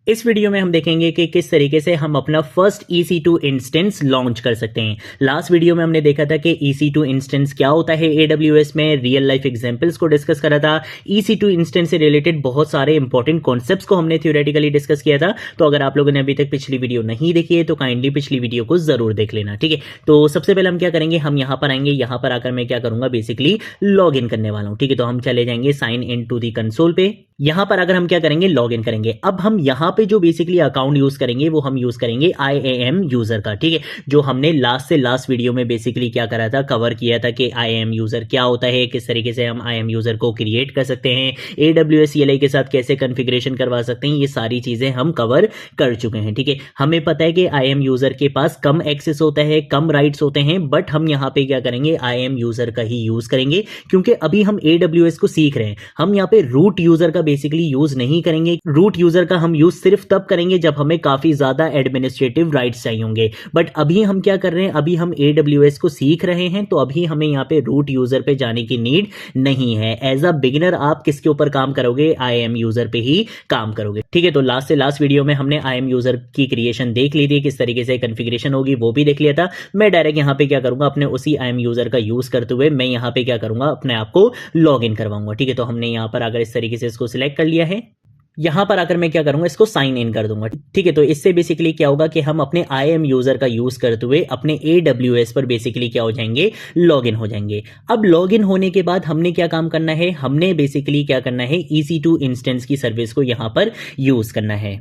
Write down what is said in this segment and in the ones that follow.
इस वीडियो में हम देखेंगे कि किस तरीके से हम अपना फर्स्ट EC2 इंस्टेंस लॉन्च कर सकते हैं। लास्ट वीडियो में हमने देखा था कि EC2 इंस्टेंस क्या होता है AWS में, रियल लाइफ एग्जांपल्स को डिस्कस करा था। EC2 इंस्टेंस से रिलेटेड बहुत सारे इंपॉर्टेंट कॉन्सेप्ट्स को हमने थ्योरेटिकली डिस्कस किया था। तो अगर आप लोगों ने अभी तक पिछली वीडियो नहीं देखी है तो काइंडली पिछली वीडियो को जरूर देख लेना, ठीक है। तो सबसे पहले हम क्या करेंगे, हम यहाँ पर आएंगे, यहाँ पर आकर मैं क्या करूंगा, बेसिकली लॉग इन करने वाला हूँ, ठीक है। तो हम चले जाएंगे sign in to the console पे। यहां पर अगर हम क्या करेंगे, लॉग इन करेंगे। अब हम यहां पे जो बेसिकली अकाउंट यूज करेंगे वो हम यूज करेंगे IAM यूजर का, ठीक है। जो हमने लास्ट से लास्ट वीडियो में बेसिकली क्या करा था, कवर किया था कि IAM यूजर क्या होता है, किस तरीके से हम IAM यूजर को क्रिएट कर सकते हैं, AWS CLI के साथ कैसे कॉन्फ़िगरेशन करवा सकते हैं, ये सारी चीजें हम कवर कर चुके हैं, ठीक है। हमें पता है कि IAM यूजर के पास कम एक्सेस होता है, कम राइट्स होते हैं, बट हम यहां पे क्या करेंगे, IAM यूजर का ही यूज करेंगे, क्योंकि अभी हम AWS को सीख रहे हैं। हम यहाँ पे रूट यूजर का बेसिकली यूज नहीं करेंगे। रूट यूजर का हम यूज सिर्फ तब करेंगे जब हमें काफी ज्यादा एडमिनिस्ट्रेटिव राइट्स चाहिए होंगे। बट अभी हम क्या कर रहे हैं, अभी हम AWS को सीख रहे हैं, तो अभी हमें यहाँ पे रूट यूजर पे जाने की नीड नहीं है। एज अ बिगिनर आप किसके ऊपर काम करोगे, IAM यूजर पे ही काम करोगे, ठीक है। तो लास्ट से लास्ट वीडियो में हमने IAM यूजर की क्रिएशन देख ली थी, किस तरीके से कॉन्फ़िगरेशन होगी वो भी देख लिया था। मैं डायरेक्ट यहाँ पे क्या करूंगा, अपने उसी IAM यूजर का यूज करते हुए मैं यहाँ पे क्या करूंगा, अपने आप को लॉग इन करवाऊंगा, ठीक है। तो हमने यहाँ पर अगर इस तरीके से इसको सिलेक्ट कर लिया है, यहां पर आकर मैं क्या करूंगा, इसको साइन इन कर दूंगा, ठीक है। तो इससे बेसिकली क्या होगा कि हम अपने IAM यूजर का यूज करते हुए अपने AWS पर बेसिकली क्या हो जाएंगे, लॉग इन हो जाएंगे। अब लॉग इन होने के बाद हमने क्या काम करना है, हमने बेसिकली क्या करना है, EC2 इंस्टेंस की सर्विस को यहां पर यूज करना है।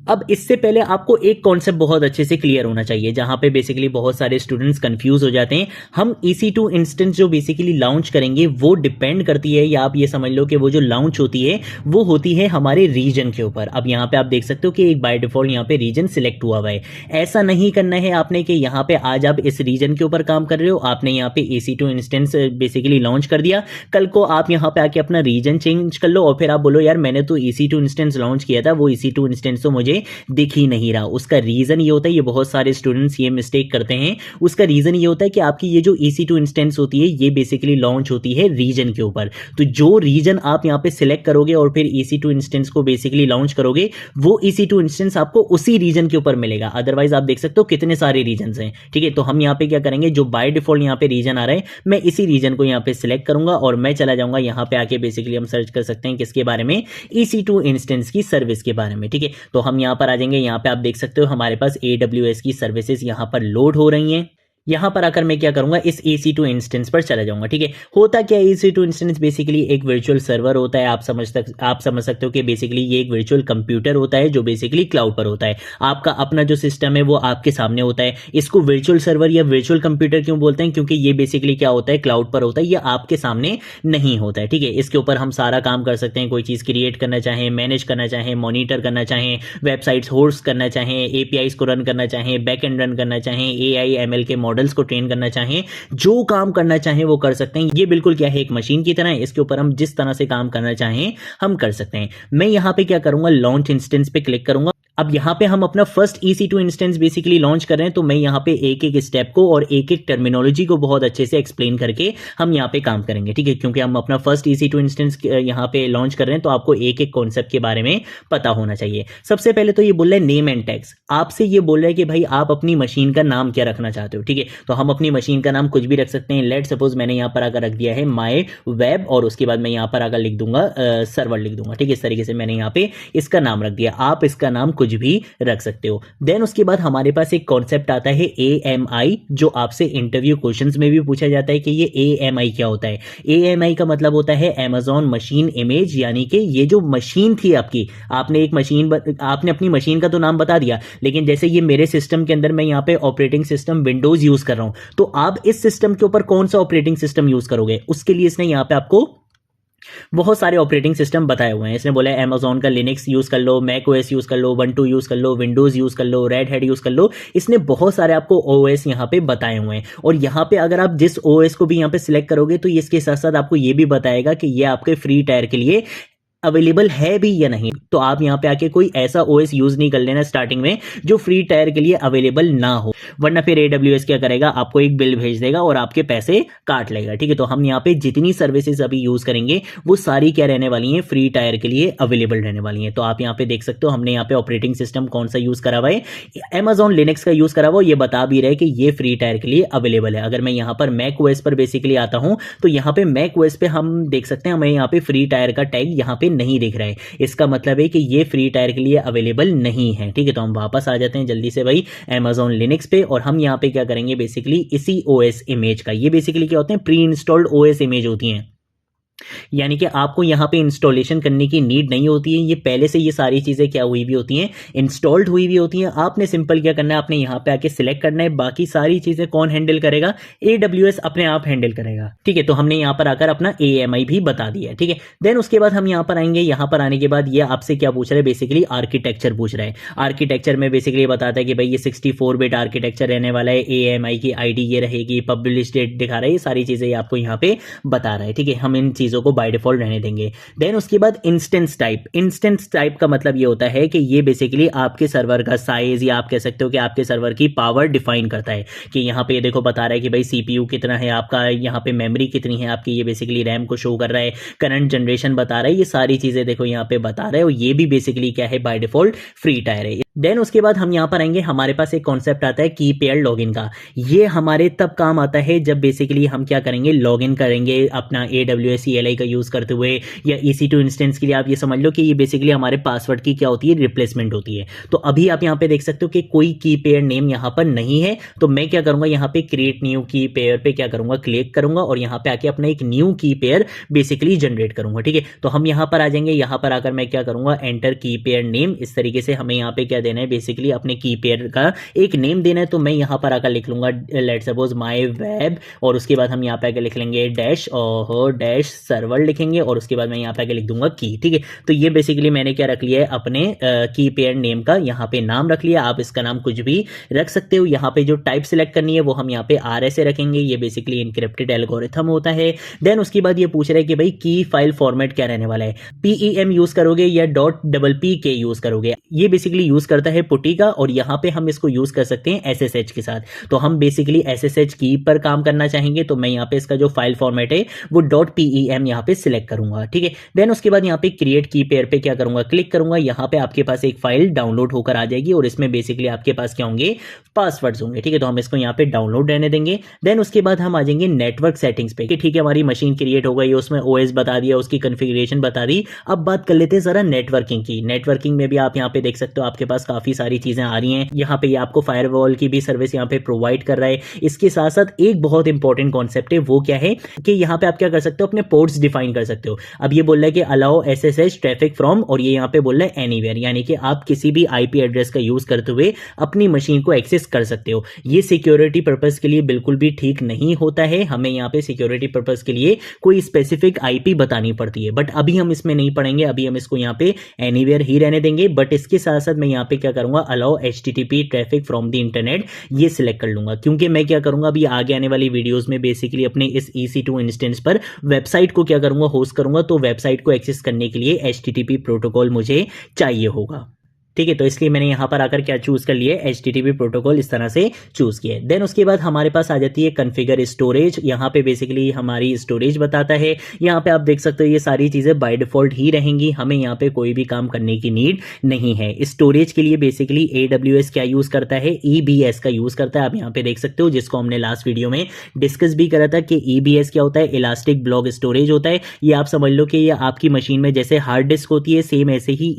अब इससे पहले आपको एक कॉन्सेप्ट बहुत अच्छे से क्लियर होना चाहिए, जहां पे बेसिकली बहुत सारे स्टूडेंट्स कंफ्यूज हो जाते हैं। हम EC2 इंस्टेंस जो बेसिकली लॉन्च करेंगे वो डिपेंड करती है, या आप ये समझ लो कि वो जो लॉन्च होती है वो होती है हमारे रीजन के ऊपर। अब यहाँ पे आप देख सकते हो कि एक बाय डिफॉल्ट यहाँ पे रीजन सिलेक्ट हुआ हुआ है। ऐसा नहीं करना है आपने कि यहाँ पे आज आप इस रीजन के ऊपर काम कर रहे हो, आपने यहाँ पे EC2 इंस्टेंस बेसिकली लॉन्च कर दिया, कल को आप यहाँ पे आके अपना रीजन चेंज कर लो और फिर आप बोलो यार मैंने तो EC2 इंस्टेंस लॉन्च किया था, वो EC2 इंस्टेंस तो मुझे दिख ही नहीं रहा। उसका रीजन ये होता है, ये बहुत सारे स्टूडेंट्स ये मिस्टेक करते हैं, उसका रीजन ये होता है कि आपकी ये जो EC2 इंस्टेंस होती है ये बेसिकली लॉन्च होती है रीजन के ऊपर। तो जो रीजन आप यहाँ पे सिलेक्ट करोगे और फिर EC2 इंस्टेंस को बेसिकली लॉन्च करोगे, वो EC2 इंस्टेंस आपको उसी रीजन के ऊपर मिलेगा। अदरवाइज आप देख सकते हो कितने सारे रीजन हैं, ठीक है। तो हम यहाँ पे क्या करेंगे, जो बाय डिफॉल्ट यहाँ पे रीजन आ रहा है मैं इसी रीजन को यहाँ पे सिलेक्ट करूंगा और मैं चला जाऊंगा यहाँ पे आके बेसिकली हम सर्च कर सकते हैं किसके बारे में, EC2 इंस्टेंस की सर्विस के बारे में, ठीक है। तो हम यहाँ पर आ जाएंगे, यहाँ पे आप देख सकते हो हमारे पास AWS की सर्विसेज यहाँ पर लोड हो रही हैं। यहां पर आकर मैं क्या करूंगा, इस EC2 इंस्टेंस पर चला जाऊंगा, ठीक है। होता क्या है, EC2 इंस्टेंस बेसिकली एक वर्चुअल सर्वर होता है। आप समझ सकते हो कि बेसिकली ये एक वर्चुअल कंप्यूटर होता है जो बेसिकली क्लाउड पर होता है। आपका अपना जो सिस्टम है वो आपके सामने होता है। इसको वर्चुअल सर्वर या वर्चुअल कंप्यूटर क्यों बोलते हैं, क्योंकि ये बेसिकली क्या होता है, क्लाउड पर होता है, ये आपके सामने नहीं होता है, ठीक है। इसके ऊपर हम सारा काम कर सकते हैं, कोई चीज क्रिएट करना चाहें, मैनेज करना चाहें, मॉनिटर करना चाहें, वेबसाइट्स होस्ट करना चाहें, APIs को रन करना चाहें, बैक एंड रन करना चाहें, AI ML के मॉडल्स को ट्रेन करना चाहें, जो काम करना चाहें वो कर सकते हैं। ये बिल्कुल क्या है, एक मशीन की तरह है, इसके ऊपर हम जिस तरह से काम करना चाहें हम कर सकते हैं। मैं यहां पे क्या करूंगा, लॉन्च इंस्टेंस पे क्लिक करूंगा। अब यहां पे हम अपना first EC2 instance basically launch कर रहे हैं, तो मैं यहां पे एक एक स्टेप को और एक एक टर्मिनोलॉजी को बहुत अच्छे से एक्सप्लेन करके हम यहां पे काम करेंगे, ठीक है। क्योंकि हम अपना फर्स्ट EC2 इंस्टेंस यहां पे लॉन्च कर रहे हैं, तो आपको एक एक कॉन्सेप्ट के बारे में पता होना चाहिए। सबसे पहले तो ये बोल रहा है नेम एंड टैग्स, आपसे ये बोल रहा है कि भाई आप अपनी मशीन का नाम क्या रखना चाहते हो, ठीक है। तो हम अपनी मशीन का नाम कुछ भी रख सकते हैं। लेट सपोज मैंने यहाँ पर आकर रख दिया है माई वेब, और उसके बाद मैं यहाँ पर आकर लिख दूंगा सर्वर लिख दूंगा, ठीक है। इस तरीके से मैंने यहाँ पे इसका नाम रख दिया। आप इसका नाम कुछ भी रख सकते हो। देन उसके बाद हमारे पास एक कॉन्सेप्ट आता है AMI, जो आपसे इंटरव्यू क्वेश्चंस में भी पूछा जाता है कि ये AMI क्या होता है। AMI का मतलब होता है Amazon मशीन इमेज, यानी कि ये जो मशीन थी आपकी, आपने अपनी मशीन का तो नाम बता दिया, लेकिन जैसे ये मेरे सिस्टम के अंदर मैं यहाँ पे ऑपरेटिंग सिस्टम विंडोज यूज कर रहा हूं, तो आप इस सिस्टम के ऊपर कौन सा ऑपरेटिंग सिस्टम यूज करोगे, उसके लिए इसने यहाँ पे आपको बहुत सारे ऑपरेटिंग सिस्टम बताए हुए हैं। इसने बोला है Amazon का लिनक्स यूज कर लो, मैक OS यूज कर लो, Ubuntu यूज कर लो, विंडोज यूज कर लो, रेड हैट यूज कर लो। इसने बहुत सारे आपको OS यहाँ पे बताए हुए हैं, और यहाँ पे अगर आप जिस OS को भी यहाँ पे सिलेक्ट करोगे तो इसके साथ साथ आपको ये भी बताएगा कि ये आपके फ्री टायर के लिए अवेलेबल है भी या नहीं। तो आप यहाँ पे आके कोई ऐसा ओएस यूज नहीं कर लेना स्टार्टिंग में जो फ्री टायर के लिए अवेलेबल ना हो, वरना फिर AWS क्या करेगा, आपको एक बिल भेज देगा और आपके पैसे काट लेगा। ठीक है, तो हम यहाँ पे जितनी सर्विसेज अभी यूज करेंगे वो सारी क्या रहने वाली हैं, फ्री टायर के लिए अवेलेबल रहने वाली हैं। तो आप यहाँ पे देख सकते हो हमने यहाँ पे ऑपरेटिंग सिस्टम कौन सा यूज करा हुआ है, Amazon लिनक्स का यूज करा हुआ, ये बता भी रहे कि ये फ्री टायर के लिए अवेलेबल है। अगर मैं यहाँ पर मैक ओएस पर बेसिकली आता हूँ तो यहाँ पे मैक ओएस पे हम देख सकते हैं हमें यहाँ पे फ्री टायर का टैग यहाँ पे नहीं दिख रहा है, इसका मतलब है कि ये फ्री टायर के लिए अवेलेबल नहीं है। ठीक है, तो हम वापस आ जाते हैं जल्दी से भाई Amazon लिनक्स पे, और हम यहाँ पे क्या करेंगे बेसिकली इसी ओएस इमेज का, ये बेसिकली क्या होते हैं, प्री इंस्टॉल्ड ओएस इमेज होती हैं, यानी कि आपको यहाँ पे इंस्टॉलेशन करने की नीड नहीं होती है, ये पहले से ये सारी चीज़ें क्या हुई भी होती हैं, इंस्टॉल्ड हुई भी होती हैं। आपने सिंपल क्या करना है, आपने यहाँ पे आके सिलेक्ट करना है, बाकी सारी चीज़ें कौन हैंडल करेगा, AWS अपने आप हैंडल करेगा। ठीक है, तो हमने यहाँ पर आकर अपना AMI भी बता दिया है। ठीक है, देन उसके बाद हम यहाँ पर आएंगे, यहाँ पर आने के बाद ये आपसे क्या पूछ रहा है, बेसिकली आर्किटेक्चर पूछ रहा है। आर्किटेक्चर में बेसिकली बताता है कि भाई ये 64 बिट आर्किटेक्चर रहने वाला है, AMI की ID ये रहेगी, पब्लिश डेट दिखा रहा है, ये सारी चीज़ें आपको यहाँ पे बता रहा है। ठीक है, हम इन चीज़ों को बाय डिफॉल्ट रहने देंगे। देन उसके बाद इंस्टेंस टाइप, इंस्टेंस टाइप का मतलब ये होता है कि ये बेसिकली आपके सर्वर का साइज, या आप कह सकते हो कि आपके सर्वर की पावर डिफाइन करता है, कि यहाँ पे देखो बता रहा है कि भाई CPU कितना है आपका, यहाँ पे मेमोरी कितनी है आपकी, ये बेसिकली रैम को शो कर रहा है, करंट जनरेशन बता रहा है, ये सारी चीज़ें देखो यहाँ पे बता रहा है, और ये भी बेसिकली क्या है, बाय डिफॉल्ट फ्री टायर है। देन उसके बाद हम यहाँ पर आएंगे, हमारे पास एक कॉन्सेप्ट आता है की पेयर लॉगिन का। ये हमारे तब काम आता है जब बेसिकली हम क्या करेंगे, लॉगिन करेंगे अपना AWS CLI का यूज़ करते हुए, या EC2 इंस्टेंस के लिए आप ये समझ लो कि ये बेसिकली हमारे पासवर्ड की क्या होती है, रिप्लेसमेंट होती है। तो अभी आप यहाँ पे देख सकते हो कि कोई की पेयर नेम यहाँ पर नहीं है, तो मैं क्या करूँगा, यहाँ पे क्रिएट न्यू की पेयर पे क्या करूँगा, क्लिक करूँगा, और यहाँ पे आके अपना एक न्यू की पेयर बेसिकली जनरेट करूँगा। ठीक है, तो हम यहाँ पर आ जाएंगे, यहाँ पर आकर मैं क्या करूँगा, एंटर की पेयर नेम, इस तरीके से हमें यहाँ पे क्या देना है, बेसिकली अपने की पेयर का एक नेम देना है। तो मैं यहाँ पर आकर लिख लूँगा लेट सपोज माई वेब, और उसके बाद हम यहाँ पे आकर लिख लेंगे डैश और डैश सर्वर लिखेंगे, और उसके बाद मैं यहाँ पे आके लिख दूंगा की। ठीक है, तो ये बेसिकली मैंने क्या रख लिया है, अपने की पेयर नेम का यहाँ पे नाम रख लिया। आप इसका नाम कुछ भी रख सकते हो। यहाँ पे जो टाइप सिलेक्ट करनी है वो हम यहाँ पे RSA रखेंगे, ये बेसिकली इनक्रिप्टेड एल्गोरिथम होता है। देन उसके बाद ये पूछ रहा है कि भाई की फाइल फॉर्मेट क्या रहने वाला है, PEM यूज करोगे या .PPK यूज करोगे, ये बेसिकली यूज करता है पुटी का, और यहाँ पे हम इसको यूज कर सकते हैं SSH के साथ। तो हम बेसिकली SSH की पर काम करना चाहेंगे, तो मैं यहाँ पे इसका जो फाइल फॉर्मेट है वो .PEM यहाँ पे सिलेक्ट करूंगा। ठीक है, देन उसके बाद यहाँ पे क्रिएट की पेयर पे क्या करूंगा, क्लिक करूंगा। यहाँ पे आपके पास एक फाइल डाउनलोड होकर आ जाएगी, और इसमें बेसिकली आपके पास क्या होंगे, पासवर्ड्स होंगे। ठीक है, तो हम इसको यहाँ पे डाउनलोड रहने देंगे। देन उसके बाद हम आ जाएंगे नेटवर्क सेटिंग्स पे, कि ठीक है हमारी मशीन क्रिएट हो गई, उसमें OS बता दिया, उसकी कॉन्फ़िगरेशन बता दी। अब बात कर लेते हैं जरा नेटवर्किंग की। नेटवर्किंग में भी आप यहाँ पे देख सकते हो आपके पास काफी सारी चीजें आ रही हैं। यहाँ पे आपको फायरवॉल की भी सर्विस यहाँ पे प्रोवाइड कर रहा है। इसके साथ साथ एक बहुत इंपॉर्टेंट कॉन्सेप्ट है, वो क्या है कि यहाँ पे आप क्या कर सकते हो, अपने पोर्ट्स डिफाइन कर सकते हो। अब ये बोल रहा है कि अलाउ SSH ट्रैफिक फ्रॉम, और ये यहाँ पे बोल रहा है एनीवेयर, यानी कि आप किसी भी IP एड्रेस का यूज करते हुए अपनी मशीन को एक्सेस कर सकते हो। ये सिक्योरिटी पर्पस के लिए बिल्कुल भी ठीक नहीं होता है। हमें यहाँ पे सिक्योरिटी पर्पस के लिए कोई स्पेसिफिक IP बतानी पड़ती है, बट अभी हम इसमें नहीं पढ़ेंगे, अभी हम इसको यहाँ पे एनीवेयर ही रहने देंगे। बट इसके साथ साथ मैं यहाँ पे क्या करूंगा, allow HTTP traffic from the internet, ये सिलेक्ट कर लूंगा, क्योंकि मैं क्या करूंगा, अभी आगे आने वाली वीडियोस में बेसिकली अपने इस EC2 इंस्टेंस पर वेबसाइट को क्या करूंगा, होस्ट करूंगा। तो वेबसाइट को एक्सेस करने के लिए HTTP प्रोटोकॉल मुझे चाहिए होगा। ठीक है, तो इसलिए मैंने यहाँ पर आकर क्या चूज कर लिया, HTTP प्रोटोकॉल इस तरह से चूज किया। देन उसके बाद हमारे पास आ जाती है कॉन्फ़िगर स्टोरेज। यहाँ पे बेसिकली हमारी स्टोरेज बताता है। यहाँ पे आप देख सकते हो ये सारी चीज़ें बाय डिफॉल्ट ही रहेंगी, हमें यहाँ पे कोई भी काम करने की नीड नहीं है। स्टोरेज के लिए बेसिकली AWS क्या यूज करता है, EBS का यूज करता है। आप यहाँ पे देख सकते हो, जिसको हमने लास्ट वीडियो में डिस्कस भी करा था कि EBS क्या होता है, इलास्टिक ब्लॉक स्टोरेज होता है। ये आप समझ लो कि ये आपकी मशीन में जैसे हार्ड डिस्क होती है, सेम ऐसे ही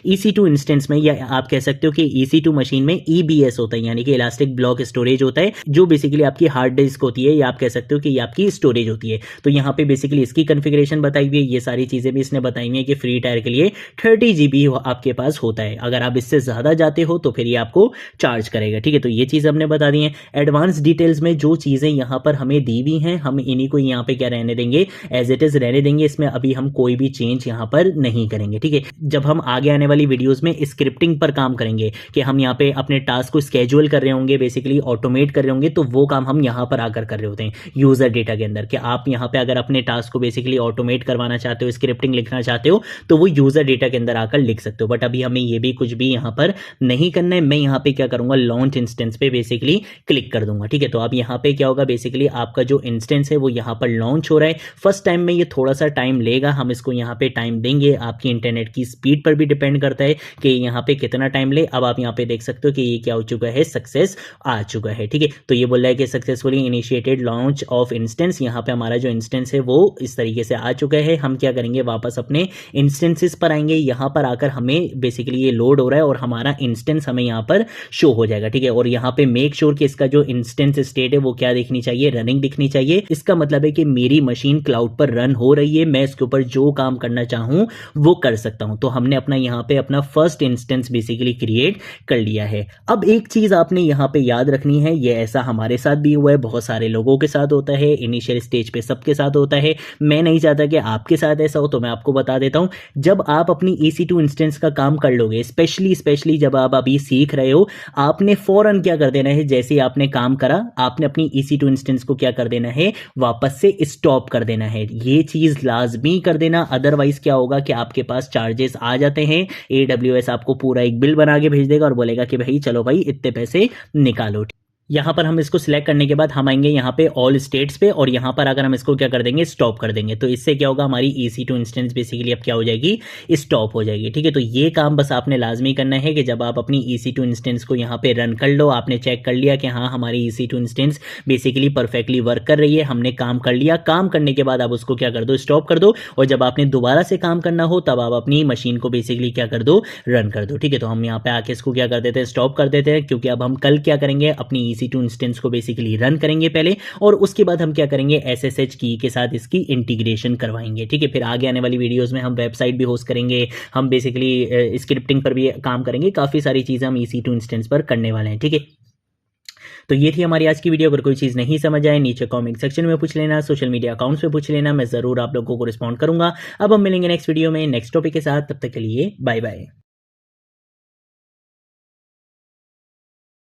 EC2 इंस्टेंस में, या आप कह सकते हो कि EC2 मशीन में EBS होता है, यानी कि इलास्टिक ब्लॉक स्टोरेज होता है, जो बेसिकली आपकी हार्ड डिस्क होती है, या आप कह सकते हो कि ये आपकी स्टोरेज होती है। तो यहाँ पे बेसिकली इसकी कॉन्फ़िगरेशन बताई हुई है, ये सारी चीजें भी इसने बताई हुई है कि फ्री टायर के लिए 30 GB आपके पास होता है। अगर आप इससे ज्यादा जाते हो तो फिर ये आपको चार्ज करेगा। ठीक है, तो ये चीज हमने बता दी है। एडवांस डिटेल्स में जो चीजें यहाँ पर हमें दी हुई हैं, हम इन्हीं को यहाँ पे क्या रहने देंगे, एज इट इज रहने देंगे। इसमें अभी हम कोई भी चेंज यहाँ पर नहीं करेंगे। ठीक है, जब हम आगे आने वाली वीडियोस में स्क्रिप्टिंग पर काम करेंगे कि हम यहाँ पे अपने टास्क को स्केड्यूल कर रहे होंगे, बेसिकली ऑटोमेट कर रहे होंगे, तो वो काम हम यहाँ पर आकर कर रहे होते हैं यूजर डेटा के अंदर। कि आप यहाँ पे अगर अपने टास्क को बेसिकली ऑटोमेट करवाना चाहते हो, स्क्रिप्टिंग लिखना चाहते हो, तो वो यूजर डेटा के अंदर आकर लिख सकते हो। बट अभी हमें ये भी कुछ भी यहाँ पर नहीं करना है। मैं यहाँ पे क्या करूंगा, लॉन्च इंस्टेंस पे बेसिकली क्लिक कर दूंगा। ठीक है, तो अब यहाँ पे क्या होगा, बेसिकली आपका जो इंस्टेंस है वो यहाँ पर लॉन्च हो रहा है। फर्स्ट टाइम में ये थोड़ा सा टाइम लेगा, हम इसको यहाँ पे टाइम देंगे। आपकी इंटरनेट की स्पीड पर भी डिपेंड करता है कि यहाँ पे कितना टाइम ले। अब आप यहाँ पे देख सकते हो कि ये क्या हो चुका है, सक्सेस आ चुका है। ठीक है, तो ये बोल रहा है कि successfully initiated launch of instance. यहाँ पे हमारा जो इंस्टेंस है वो इस तरीके से आ चुका है। हम क्या करेंगे, वापस अपने इंस्टेंसेस पर आएंगे। यहाँ पर आकर हमें बेसिकली ये लोड हो रहा है और हमारा इंस्टेंस हमें यहाँ पर शो हो जाएगा। ठीक है, और यहाँ पे मेक श्योर कि इसका जो इंस्टेंस स्टेट है वो क्या दिखनी चाहिए, रनिंग दिखनी चाहिए। इसका मतलब है कि मेरी मशीन क्लाउड पर रन हो रही है, मैं इसके ऊपर जो काम करना चाहूं वो कर सकता हूं। तो हमने अपना यहाँ पे अपना फर्स्ट इंस्टेंस बेसिकली क्रिएट कर लिया है। अब एक चीज आपने यहाँ पे याद रखनी है, ये ऐसा हमारे साथ भी हुआ है, बहुत सारे लोगों के साथ होता है, इनिशियल स्टेज पे सबके साथ होता है। मैं नहीं चाहता कि आपके साथ ऐसा हो, तो मैं आपको बता देता हूं। जब आप अपनी EC2 इंस्टेंस का काम कर लोगे, स्पेशली जब आप अभी सीख रहे हो, आपने फौरन क्या कर देना है, जैसे ही आपने काम करा, आपने अपनी EC2 इंस्टेंस को क्या कर देना है, वापस से स्टॉप कर देना है। ये चीज लाजमी कर देना, अदरवाइज क्या होगा कि आपके पास चार्जेस आ जाते हैं। AWS आपको पूरा एक बिल बना के भेज देगा और बोलेगा कि भाई चलो भाई इतने पैसे निकालो। यहाँ पर हम इसको सिलेक्ट करने के बाद हम आएंगे यहाँ पे ऑल स्टेट्स पे, और यहाँ पर अगर हम इसको क्या कर देंगे, स्टॉप कर देंगे, तो इससे क्या होगा, हमारी EC2 इंस्टेंस बेसिकली अब क्या हो जाएगी, स्टॉप हो जाएगी। ठीक है, तो ये काम बस आपने लाजमी करना है कि जब आप अपनी EC2 इंस्टेंस को यहाँ पे रन कर लो, आपने चेक कर लिया कि हाँ हमारी EC2 instance basically perfectly work कर रही है, हमने काम कर लिया। काम करने के बाद आप उसको क्या कर दो, स्टॉप कर दो, और जब आपने दोबारा से काम करना हो तब आप अपनी मशीन को बेसिकली क्या कर दो, रन कर दो। ठीक है, तो हम यहाँ पे आके इसको क्या कर देते हैं, स्टॉप कर देते हैं, क्योंकि अब हम कल क्या करेंगे, अपनी EC2 इंस्टेंस को बेसिकली रन करेंगे पहले, और उसके बाद हम क्या करेंगे, SSH की के साथ इसकी इंटीग्रेशन करवाएंगे। ठीक है, फिर आगे आने वाली वीडियोस में हम वेबसाइट भी होस्ट करेंगे, हम बेसिकली स्क्रिप्टिंग पर भी काम करेंगे, काफी सारी चीजें हम EC2 इंस्टेंस पर करने वाले हैं। ठीक है, तो ये थी हमारी आज की वीडियो। अगर कोई चीज़ नहीं समझ आए, नीचे कमेंट सेक्शन में पूछ लेना, सोशल मीडिया अकाउंट्स पे पूछ लेना, मैं ज़रूर आप लोगों को रिस्पॉन्ड करूंगा। अब हम मिलेंगे नेक्स्ट वीडियो में नेक्स्ट टॉपिक के साथ, तब तक के लिए बाय बाय।